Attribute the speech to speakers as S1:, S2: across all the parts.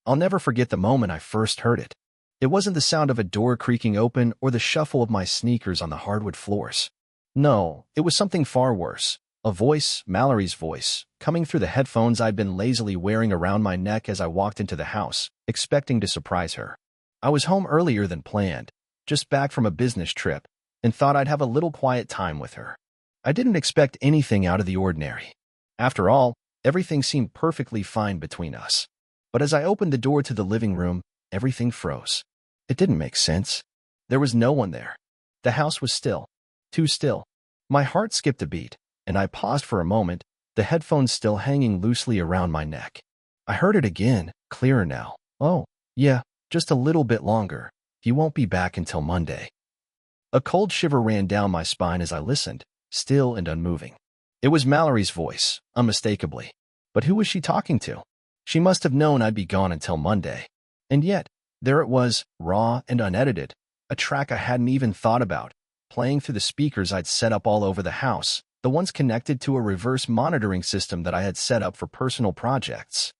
S1: I'll never forget the moment I first heard it. It wasn't the sound of a door creaking open or the shuffle of my sneakers on the hardwood floors. No, it was something far worse. A voice, Mallory's voice, coming through the headphones I'd been lazily wearing around my neck as I walked into the house, expecting to surprise her. I was home earlier than planned, just back from a business trip, and thought I'd have a little quiet time with her. I didn't expect anything out of the ordinary. After all, everything seemed perfectly fine between us. But as I opened the door to the living room, everything froze. It didn't make sense. There was no one there. The house was still. Too still. My heart skipped a beat, and I paused for a moment, the headphones still hanging loosely around my neck. I heard it again, clearer now. Oh, yeah, just a little bit longer. He won't be back until Monday. A cold shiver ran down my spine as I listened, still and unmoving. It was Mallory's voice, unmistakably. But who was she talking to? She must have known I'd be gone until Monday. And yet, there it was, raw and unedited, a track I hadn't even thought about, playing through the speakers I'd set up all over the house, the ones connected to a reverse monitoring system that I had set up for personal projects.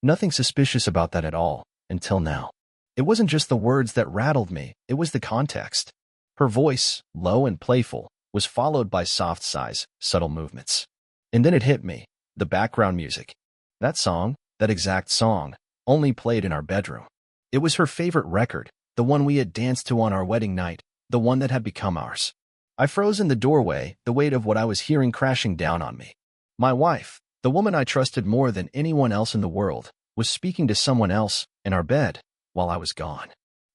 S1: Nothing suspicious about that at all, until now. It wasn't just the words that rattled me, it was the context. Her voice, low and playful, was followed by soft sighs, subtle movements. And then it hit me, the background music. That song, that exact song, only played in our bedroom. It was her favorite record, the one we had danced to on our wedding night, the one that had become ours. I froze in the doorway, the weight of what I was hearing crashing down on me. My wife, the woman I trusted more than anyone else in the world, was speaking to someone else in our bed while I was gone.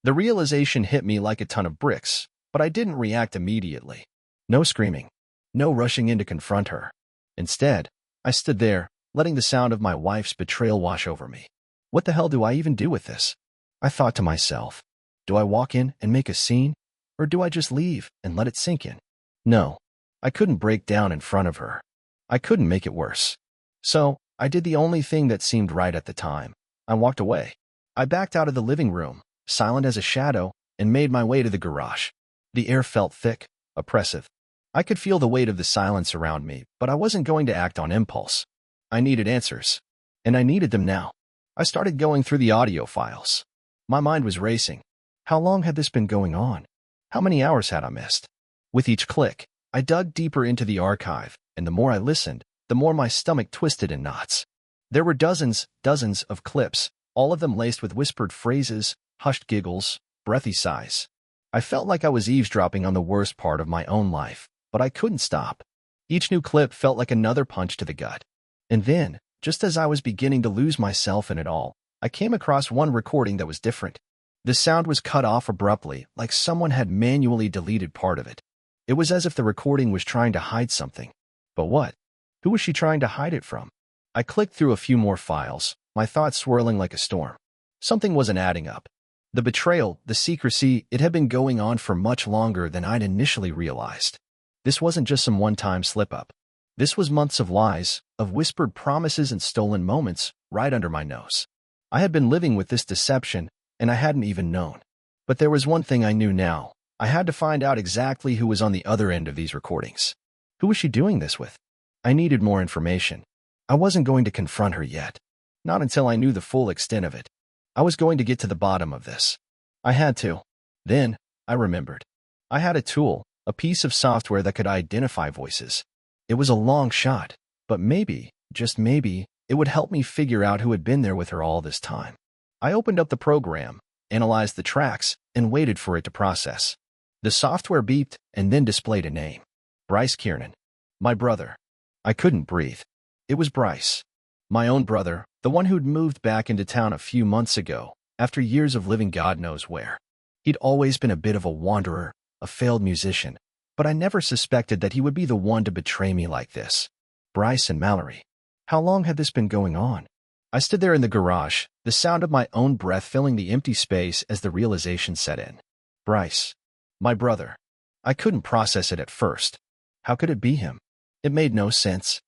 S1: The realization hit me like a ton of bricks, but I didn't react immediately. No screaming. No rushing in to confront her. Instead, I stood there, letting the sound of my wife's betrayal wash over me. What the hell do I even do with this? I thought to myself. Do I walk in and make a scene? Or do I just leave and let it sink in? No. I couldn't break down in front of her. I couldn't make it worse. So, I did the only thing that seemed right at the time. I walked away. I backed out of the living room, silent as a shadow, and made my way to the garage. The air felt thick, oppressive. I could feel the weight of the silence around me, but I wasn't going to act on impulse. I needed answers. And I needed them now. I started going through the audio files. My mind was racing. How long had this been going on? How many hours had I missed? With each click, I dug deeper into the archive, and the more I listened, the more my stomach twisted in knots. There were dozens of clips, all of them laced with whispered phrases, hushed giggles, breathy sighs. I felt like I was eavesdropping on the worst part of my own life, but I couldn't stop. Each new clip felt like another punch to the gut. And then, just as I was beginning to lose myself in it all, I came across one recording that was different. The sound was cut off abruptly, like someone had manually deleted part of it. It was as if the recording was trying to hide something. But what? Who was she trying to hide it from? I clicked through a few more files, my thoughts swirling like a storm. Something wasn't adding up. The betrayal, the secrecy, it had been going on for much longer than I'd initially realized. This wasn't just some one-time slip-up. This was months of lies, of whispered promises and stolen moments, right under my nose. I had been living with this deception, and I hadn't even known. But there was one thing I knew now. I had to find out exactly who was on the other end of these recordings. Who was she doing this with? I needed more information. I wasn't going to confront her yet. Not until I knew the full extent of it. I was going to get to the bottom of this. I had to. Then, I remembered. I had a tool, a piece of software that could identify voices. It was a long shot, but maybe, just maybe, it would help me figure out who had been there with her all this time. I opened up the program, analyzed the tracks, and waited for it to process. The software beeped and then displayed a name. Bryce Kiernan. My brother. I couldn't breathe. It was Bryce. My own brother, the one who'd moved back into town a few months ago, after years of living God knows where. He'd always been a bit of a wanderer, a failed musician, but I never suspected that he would be the one to betray me like this. Bryce and Mallory. How long had this been going on? I stood there in the garage, the sound of my own breath filling the empty space as the realization set in. Bryce. My brother. I couldn't process it at first. How could it be him? It made no sense.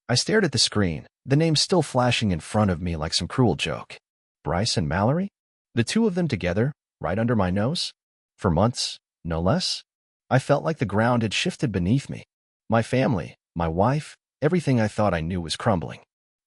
S1: I stared at the screen, the name still flashing in front of me like some cruel joke. Bryce and Mallory? The two of them together, right under my nose? For months, no less? I felt like the ground had shifted beneath me. My family, my wife, everything I thought I knew was crumbling.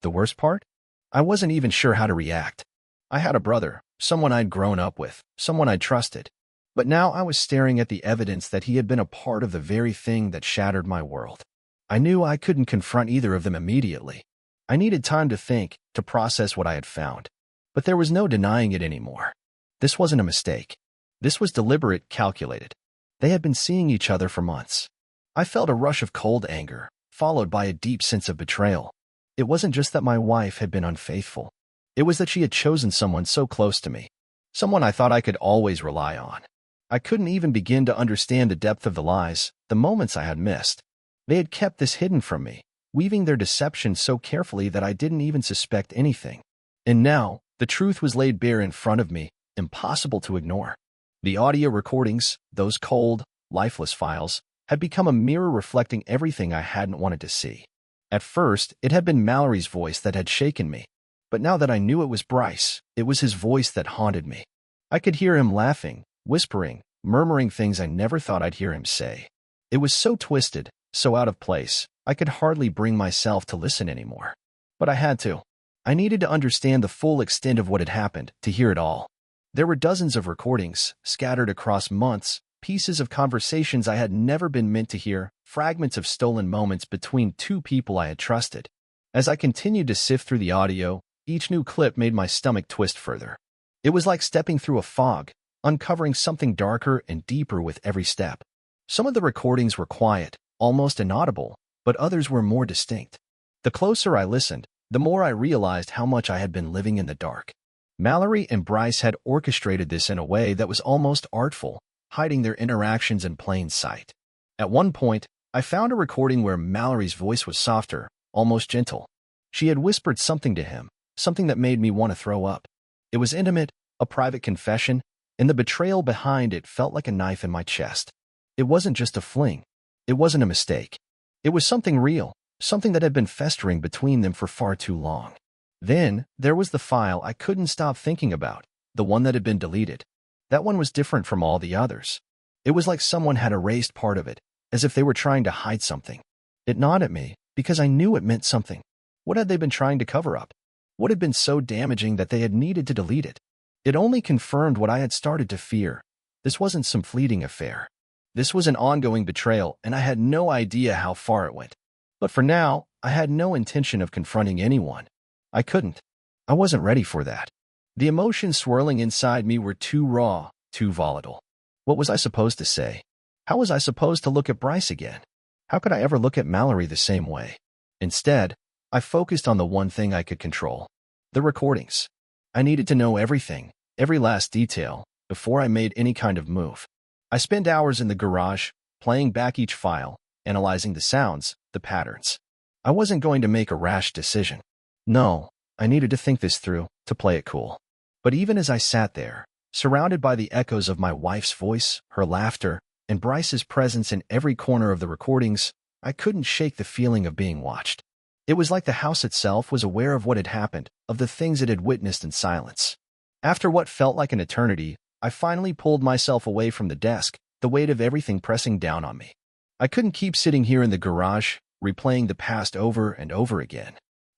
S1: The worst part? I wasn't even sure how to react. I had a brother, someone I'd grown up with, someone I'd trusted. But now I was staring at the evidence that he had been a part of the very thing that shattered my world. I knew I couldn't confront either of them immediately. I needed time to think, to process what I had found. But there was no denying it anymore. This wasn't a mistake. This was deliberate, calculated. They had been seeing each other for months. I felt a rush of cold anger, followed by a deep sense of betrayal. It wasn't just that my wife had been unfaithful. It was that she had chosen someone so close to me, someone I thought I could always rely on. I couldn't even begin to understand the depth of the lies, the moments I had missed. They had kept this hidden from me, weaving their deception so carefully that I didn't even suspect anything. And now, the truth was laid bare in front of me, impossible to ignore. The audio recordings, those cold, lifeless files, had become a mirror reflecting everything I hadn't wanted to see. At first, it had been Mallory's voice that had shaken me. But now that I knew it was Bryce, it was his voice that haunted me. I could hear him laughing, whispering, murmuring things I never thought I'd hear him say. It was so twisted, so out of place, I could hardly bring myself to listen anymore. But I had to. I needed to understand the full extent of what had happened, to hear it all. There were dozens of recordings, scattered across months, pieces of conversations I had never been meant to hear, fragments of stolen moments between two people I had trusted. As I continued to sift through the audio, each new clip made my stomach twist further. It was like stepping through a fog, uncovering something darker and deeper with every step. Some of the recordings were quiet, almost inaudible, but others were more distinct. The closer I listened, the more I realized how much I had been living in the dark. Mallory and Bryce had orchestrated this in a way that was almost artful, hiding their interactions in plain sight. At one point, I found a recording where Mallory's voice was softer, almost gentle. She had whispered something to him, something that made me want to throw up. It was intimate, a private confession, and the betrayal behind it felt like a knife in my chest. It wasn't just a fling. It wasn't a mistake. It was something real, something that had been festering between them for far too long. Then, there was the file I couldn't stop thinking about, the one that had been deleted. That one was different from all the others. It was like someone had erased part of it, as if they were trying to hide something. It gnawed at me, because I knew it meant something. What had they been trying to cover up? What had been so damaging that they had needed to delete it? It only confirmed what I had started to fear. This wasn't some fleeting affair. This was an ongoing betrayal, and I had no idea how far it went. But for now, I had no intention of confronting anyone. I couldn't. I wasn't ready for that. The emotions swirling inside me were too raw, too volatile. What was I supposed to say? How was I supposed to look at Bryce again? How could I ever look at Mallory the same way? Instead, I focused on the one thing I could control: the recordings. I needed to know everything, every last detail, before I made any kind of move. I spent hours in the garage, playing back each file, analyzing the sounds, the patterns. I wasn't going to make a rash decision. No, I needed to think this through, to play it cool. But even as I sat there, surrounded by the echoes of my wife's voice, her laughter, and Bryce's presence in every corner of the recordings, I couldn't shake the feeling of being watched. It was like the house itself was aware of what had happened, of the things it had witnessed in silence. After what felt like an eternity, I finally pulled myself away from the desk, the weight of everything pressing down on me. I couldn't keep sitting here in the garage, replaying the past over and over again.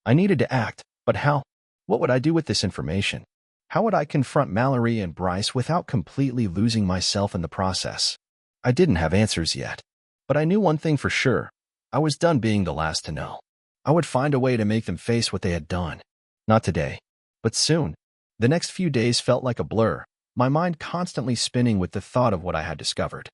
S1: I needed to act, but how? What would I do with this information? How would I confront Mallory and Bryce without completely losing myself in the process? I didn't have answers yet. But I knew one thing for sure. I was done being the last to know. I would find a way to make them face what they had done. Not today, but soon. The next few days felt like a blur, my mind constantly spinning with the thought of what I had discovered.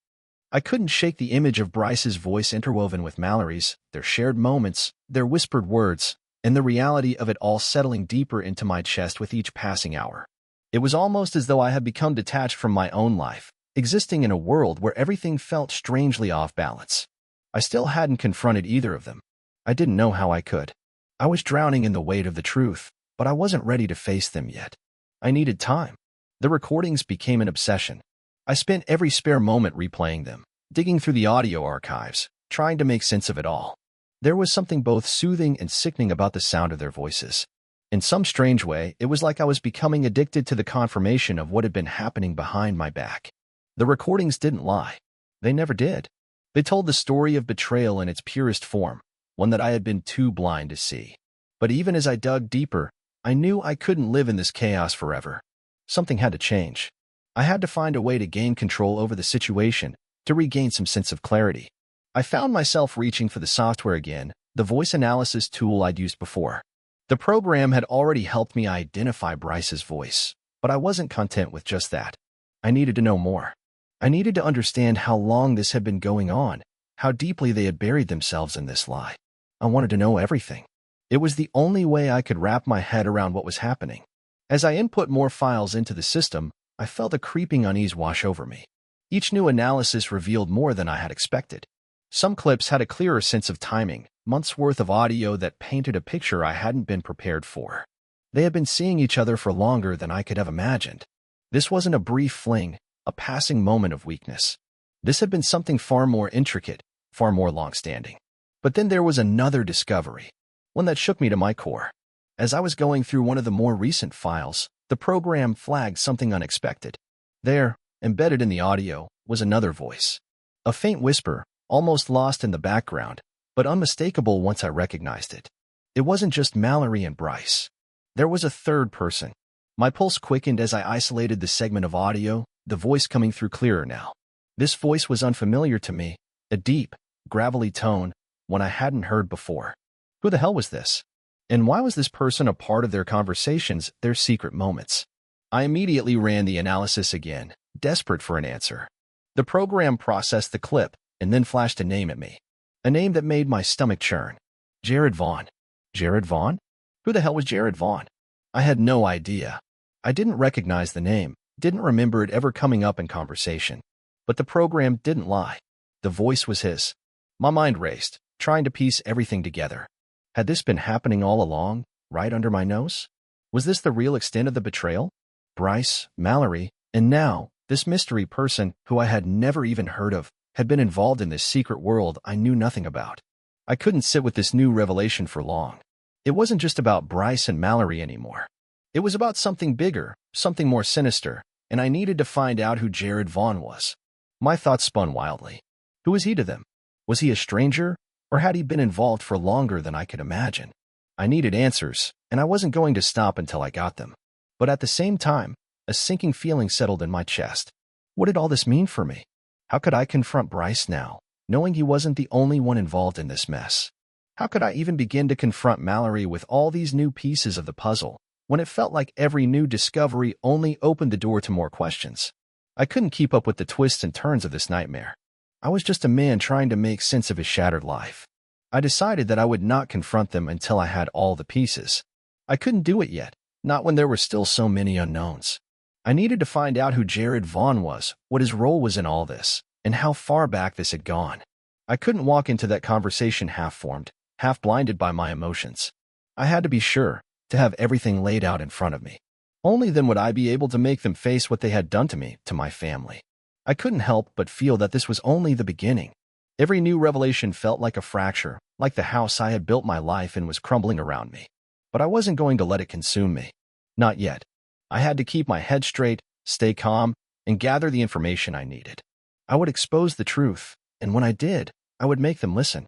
S1: I couldn't shake the image of Bryce's voice interwoven with Mallory's, their shared moments, their whispered words, and the reality of it all settling deeper into my chest with each passing hour. It was almost as though I had become detached from my own life, existing in a world where everything felt strangely off balance. I still hadn't confronted either of them. I didn't know how I could. I was drowning in the weight of the truth, but I wasn't ready to face them yet. I needed time. The recordings became an obsession. I spent every spare moment replaying them, digging through the audio archives, trying to make sense of it all. There was something both soothing and sickening about the sound of their voices. In some strange way, it was like I was becoming addicted to the confirmation of what had been happening behind my back. The recordings didn't lie. They never did. They told the story of betrayal in its purest form, one that I had been too blind to see. But even as I dug deeper, I knew I couldn't live in this chaos forever. Something had to change. I had to find a way to gain control over the situation, to regain some sense of clarity. I found myself reaching for the software again, the voice analysis tool I'd used before. The program had already helped me identify Bryce's voice, but I wasn't content with just that. I needed to know more. I needed to understand how long this had been going on, how deeply they had buried themselves in this lie. I wanted to know everything. It was the only way I could wrap my head around what was happening. As I input more files into the system, I felt a creeping unease wash over me. Each new analysis revealed more than I had expected. Some clips had a clearer sense of timing, months' worth of audio that painted a picture I hadn't been prepared for. They had been seeing each other for longer than I could have imagined. This wasn't a brief fling, a passing moment of weakness. This had been something far more intricate, far more long-standing. But then there was another discovery, one that shook me to my core. As I was going through one of the more recent files, the program flagged something unexpected. There, embedded in the audio, was another voice. A faint whisper, almost lost in the background, but unmistakable once I recognized it. It wasn't just Mallory and Bryce. There was a third person. My pulse quickened as I isolated the segment of audio, the voice coming through clearer now. This voice was unfamiliar to me, a deep, gravelly tone, one I hadn't heard before. Who the hell was this? And why was this person a part of their conversations, their secret moments? I immediately ran the analysis again, desperate for an answer. The program processed the clip and then flashed a name at me. A name that made my stomach churn. Jared Vaughn. Jared Vaughn? Who the hell was Jared Vaughn? I had no idea. I didn't recognize the name, didn't remember it ever coming up in conversation. But the program didn't lie. The voice was his. My mind raced, trying to piece everything together. Had this been happening all along, right under my nose? Was this the real extent of the betrayal? Bryce, Mallory, and now, this mystery person who I had never even heard of, had been involved in this secret world I knew nothing about. I couldn't sit with this new revelation for long. It wasn't just about Bryce and Mallory anymore. It was about something bigger, something more sinister, and I needed to find out who Jared Vaughn was. My thoughts spun wildly. Who was he to them? Was he a stranger, or had he been involved for longer than I could imagine? I needed answers, and I wasn't going to stop until I got them. But at the same time, a sinking feeling settled in my chest. What did all this mean for me? How could I confront Bryce now, knowing he wasn't the only one involved in this mess? How could I even begin to confront Mallory with all these new pieces of the puzzle, when it felt like every new discovery only opened the door to more questions? I couldn't keep up with the twists and turns of this nightmare. I was just a man trying to make sense of his shattered life. I decided that I would not confront them until I had all the pieces. I couldn't do it yet, not when there were still so many unknowns. I needed to find out who Jared Vaughn was, what his role was in all this, and how far back this had gone. I couldn't walk into that conversation half-formed, half-blinded by my emotions. I had to be sure, to have everything laid out in front of me. Only then would I be able to make them face what they had done to me, to my family. I couldn't help but feel that this was only the beginning. Every new revelation felt like a fracture, like the house I had built my life in was crumbling around me. But I wasn't going to let it consume me. Not yet. I had to keep my head straight, stay calm, and gather the information I needed. I would expose the truth, and when I did, I would make them listen.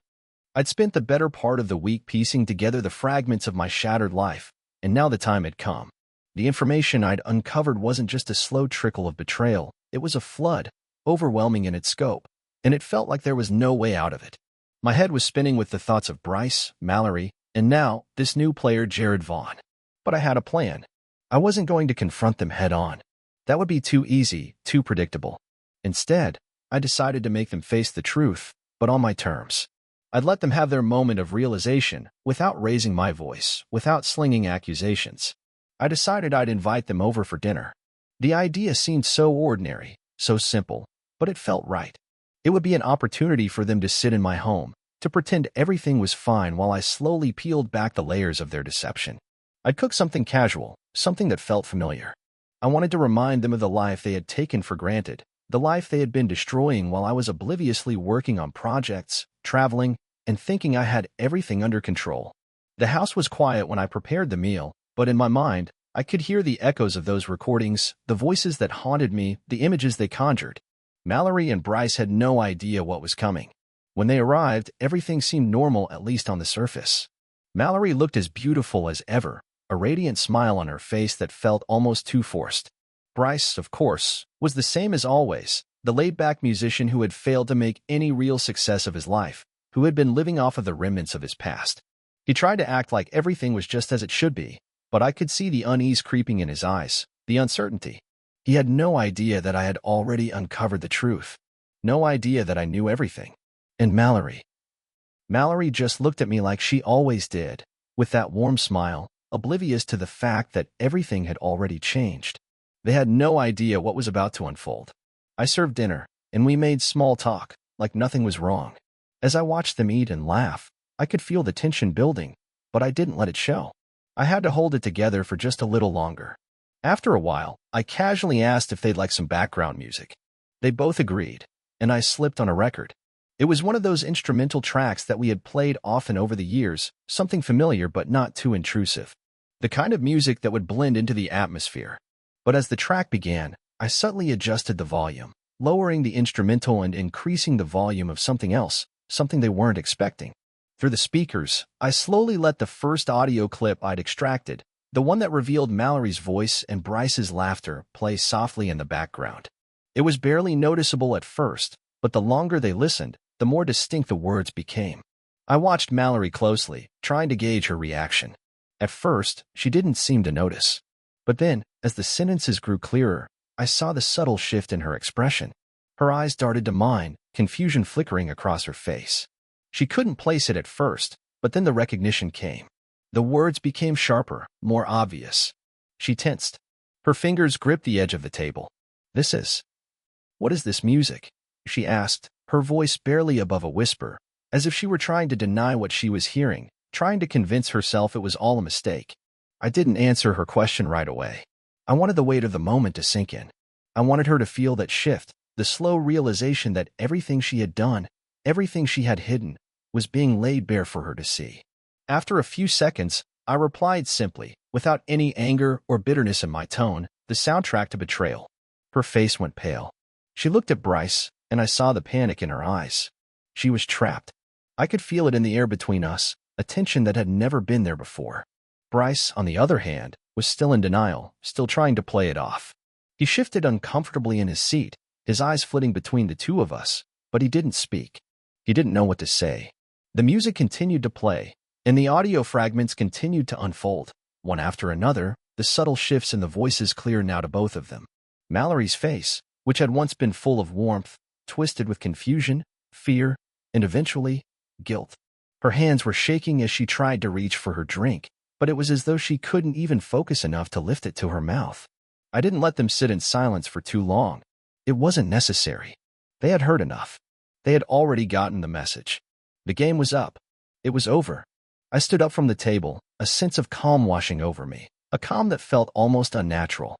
S1: I'd spent the better part of the week piecing together the fragments of my shattered life, and now the time had come. The information I'd uncovered wasn't just a slow trickle of betrayal, it was a flood, overwhelming in its scope, and it felt like there was no way out of it. My head was spinning with the thoughts of Bryce, Mallory, and now, this new player Jared Vaughn. But I had a plan. I wasn't going to confront them head-on. That would be too easy, too predictable. Instead, I decided to make them face the truth, but on my terms. I'd let them have their moment of realization, without raising my voice, without slinging accusations. I decided I'd invite them over for dinner. The idea seemed so ordinary, so simple, but it felt right. It would be an opportunity for them to sit in my home, to pretend everything was fine while I slowly peeled back the layers of their deception. I'd cook something casual, something that felt familiar. I wanted to remind them of the life they had taken for granted, the life they had been destroying while I was obliviously working on projects, traveling, and thinking I had everything under control. The house was quiet when I prepared the meal, but in my mind, I could hear the echoes of those recordings, the voices that haunted me, the images they conjured. Mallory and Bryce had no idea what was coming. When they arrived, everything seemed normal, at least on the surface. Mallory looked as beautiful as ever, a radiant smile on her face that felt almost too forced. Bryce, of course, was the same as always, the laid-back musician who had failed to make any real success of his life, who had been living off of the remnants of his past. He tried to act like everything was just as it should be, but I could see the unease creeping in his eyes, the uncertainty. He had no idea that I had already uncovered the truth. No idea that I knew everything. And Mallory. Mallory just looked at me like she always did, with that warm smile, oblivious to the fact that everything had already changed. They had no idea what was about to unfold. I served dinner, and we made small talk, like nothing was wrong. As I watched them eat and laugh, I could feel the tension building, but I didn't let it show. I had to hold it together for just a little longer. After a while, I casually asked if they'd like some background music. They both agreed, and I slipped on a record. It was one of those instrumental tracks that we had played often over the years, something familiar but not too intrusive. The kind of music that would blend into the atmosphere. But as the track began, I subtly adjusted the volume, lowering the instrumental and increasing the volume of something else, something they weren't expecting. Through the speakers, I slowly let the first audio clip I'd extracted, the one that revealed Mallory's voice and Bryce's laughter, play softly in the background. It was barely noticeable at first, but the longer they listened, the more distinct the words became. I watched Mallory closely, trying to gauge her reaction. At first, she didn't seem to notice. But then, as the sentences grew clearer, I saw the subtle shift in her expression. Her eyes darted to mine, confusion flickering across her face. She couldn't place it at first, but then the recognition came. The words became sharper, more obvious. She tensed. Her fingers gripped the edge of the table. What is this music?" she asked, her voice barely above a whisper, as if she were trying to deny what she was hearing, trying to convince herself it was all a mistake. I didn't answer her question right away. I wanted the weight of the moment to sink in. I wanted her to feel that shift, the slow realization that everything she had done, everything she had hidden, was being laid bare for her to see. After a few seconds, I replied simply, without any anger or bitterness in my tone, the soundtrack to Betrayal. Her face went pale. She looked at Bryce, and I saw the panic in her eyes. She was trapped. I could feel it in the air between us, a tension that had never been there before. Bryce, on the other hand, was still in denial, still trying to play it off. He shifted uncomfortably in his seat, his eyes flitting between the two of us, but he didn't speak. He didn't know what to say. The music continued to play, and the audio fragments continued to unfold. One after another, the subtle shifts in the voices cleared now to both of them. Mallory's face, which had once been full of warmth, twisted with confusion, fear, and eventually, guilt. Her hands were shaking as she tried to reach for her drink, but it was as though she couldn't even focus enough to lift it to her mouth. I didn't let them sit in silence for too long. It wasn't necessary. They had heard enough. They had already gotten the message. The game was up. It was over. I stood up from the table, a sense of calm washing over me, a calm that felt almost unnatural.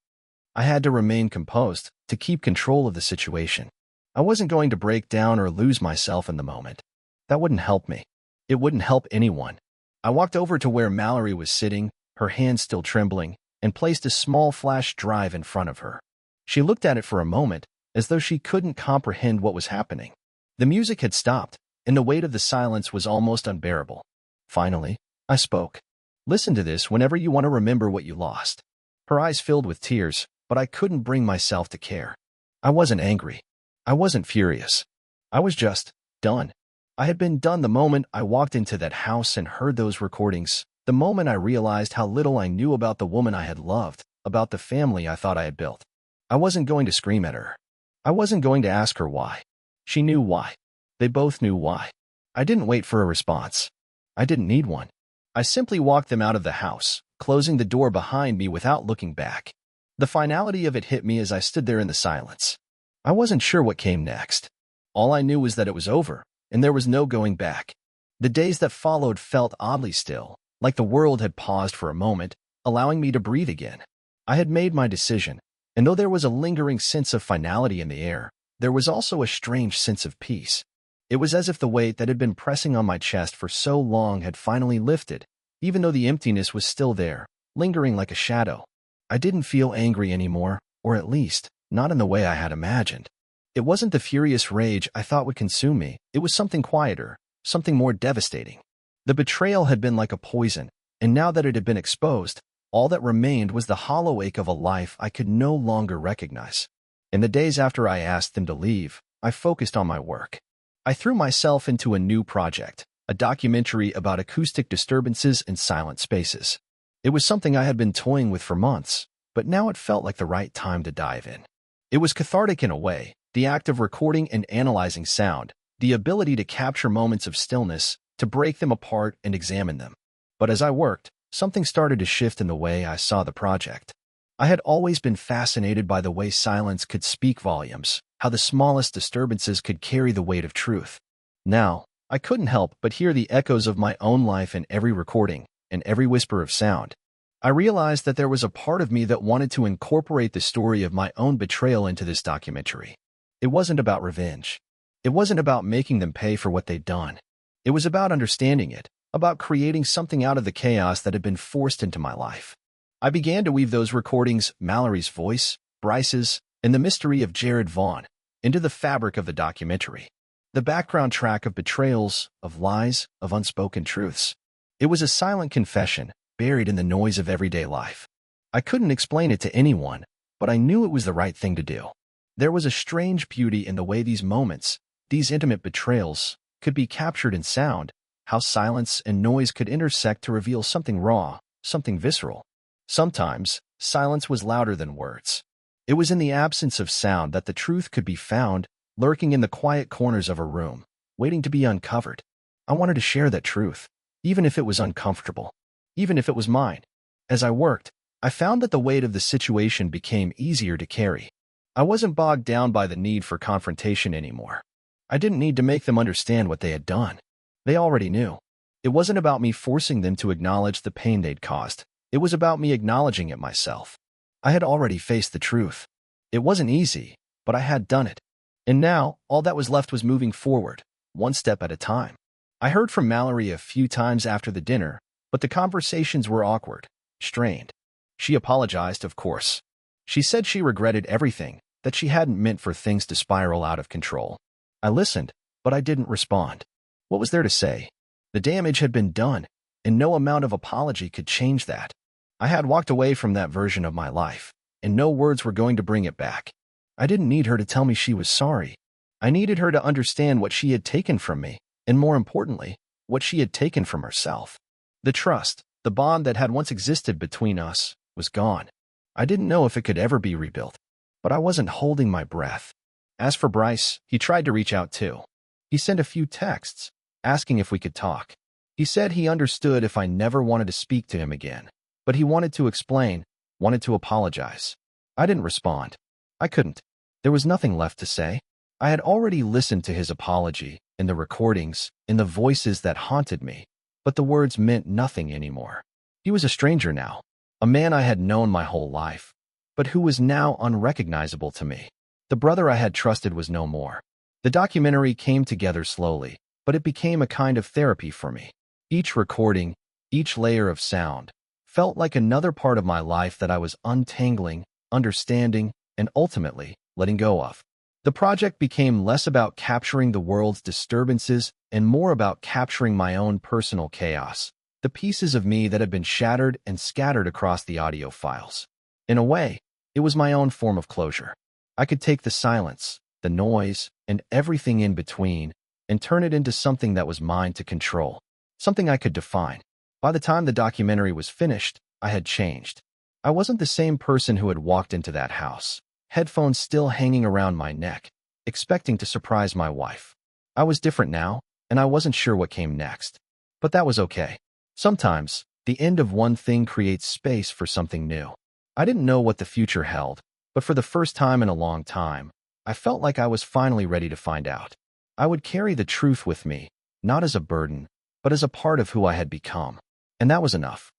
S1: I had to remain composed, to keep control of the situation. I wasn't going to break down or lose myself in the moment. That wouldn't help me. It wouldn't help anyone. I walked over to where Mallory was sitting, her hands still trembling, and placed a small flash drive in front of her. She looked at it for a moment, as though she couldn't comprehend what was happening. The music had stopped, and the weight of the silence was almost unbearable. Finally, I spoke. "Listen to this whenever you want to remember what you lost." Her eyes filled with tears, but I couldn't bring myself to care. I wasn't angry. I wasn't furious. I was just done. I had been done the moment I walked into that house and heard those recordings, the moment I realized how little I knew about the woman I had loved, about the family I thought I had built. I wasn't going to scream at her. I wasn't going to ask her why. She knew why. They both knew why. I didn't wait for a response. I didn't need one. I simply walked them out of the house, closing the door behind me without looking back. The finality of it hit me as I stood there in the silence. I wasn't sure what came next. All I knew was that it was over, and there was no going back. The days that followed felt oddly still, like the world had paused for a moment, allowing me to breathe again. I had made my decision, and though there was a lingering sense of finality in the air, there was also a strange sense of peace. It was as if the weight that had been pressing on my chest for so long had finally lifted, even though the emptiness was still there, lingering like a shadow. I didn't feel angry anymore, or at least, not in the way I had imagined. It wasn't the furious rage I thought would consume me. It was something quieter, something more devastating. The betrayal had been like a poison, and now that it had been exposed, All that remained was the hollow ache of a life I could no longer recognize. In the days after I asked them to leave, I focused on my work. I threw myself into a new project, a documentary about acoustic disturbances in silent spaces. It was something I had been toying with for months, but now it felt like the right time to dive in. It was cathartic in a way, the act of recording and analyzing sound, the ability to capture moments of stillness, to break them apart and examine them. But as I worked, something started to shift in the way I saw the project. I had always been fascinated by the way silence could speak volumes, how the smallest disturbances could carry the weight of truth. Now, I couldn't help but hear the echoes of my own life in every recording, in every whisper of sound. I realized that there was a part of me that wanted to incorporate the story of my own betrayal into this documentary. It wasn't about revenge. It wasn't about making them pay for what they'd done. It was about understanding it, about creating something out of the chaos that had been forced into my life. I began to weave those recordings, Mallory's voice, Bryce's, and the mystery of Jared Vaughn, into the fabric of the documentary. The background track of betrayals, of lies, of unspoken truths. It was a silent confession, buried in the noise of everyday life. I couldn't explain it to anyone, but I knew it was the right thing to do. There was a strange beauty in the way these moments, these intimate betrayals, could be captured in sound, how silence and noise could intersect to reveal something raw, something visceral. Sometimes, silence was louder than words. It was in the absence of sound that the truth could be found, lurking in the quiet corners of a room, waiting to be uncovered. I wanted to share that truth, even if it was uncomfortable, even if it was mine. As I worked, I found that the weight of the situation became easier to carry. I wasn't bogged down by the need for confrontation anymore. I didn't need to make them understand what they had done. They already knew. It wasn't about me forcing them to acknowledge the pain they'd caused. It was about me acknowledging it myself. I had already faced the truth. It wasn't easy, but I had done it. And now, all that was left was moving forward, one step at a time. I heard from Mallory a few times after the dinner, but the conversations were awkward, strained. She apologized, of course. She said she regretted everything, that she hadn't meant for things to spiral out of control. I listened, but I didn't respond. What was there to say? The damage had been done, and no amount of apology could change that. I had walked away from that version of my life, and no words were going to bring it back. I didn't need her to tell me she was sorry. I needed her to understand what she had taken from me, and more importantly, what she had taken from herself. The trust, the bond that had once existed between us, was gone. I didn't know if it could ever be rebuilt, but I wasn't holding my breath. As for Bryce, he tried to reach out too. He sent a few texts, asking if we could talk. He said he understood if I never wanted to speak to him again, but he wanted to explain, wanted to apologize. I didn't respond. I couldn't. There was nothing left to say. I had already listened to his apology, in the recordings, in the voices that haunted me, but the words meant nothing anymore. He was a stranger now, a man I had known my whole life, but who was now unrecognizable to me. The brother I had trusted was no more. The documentary came together slowly, but it became a kind of therapy for me. Each recording, each layer of sound, felt like another part of my life that I was untangling, understanding, and ultimately letting go of. The project became less about capturing the world's disturbances and more about capturing my own personal chaos, the pieces of me that had been shattered and scattered across the audio files. In a way, it was my own form of closure. I could take the silence, the noise, and everything in between and turn it into something that was mine to control, something I could define. By the time the documentary was finished, I had changed. I wasn't the same person who had walked into that house, headphones still hanging around my neck, expecting to surprise my wife. I was different now, and I wasn't sure what came next. But that was okay. Sometimes, the end of one thing creates space for something new. I didn't know what the future held, but for the first time in a long time, I felt like I was finally ready to find out. I would carry the truth with me, not as a burden, but as a part of who I had become. And that was enough.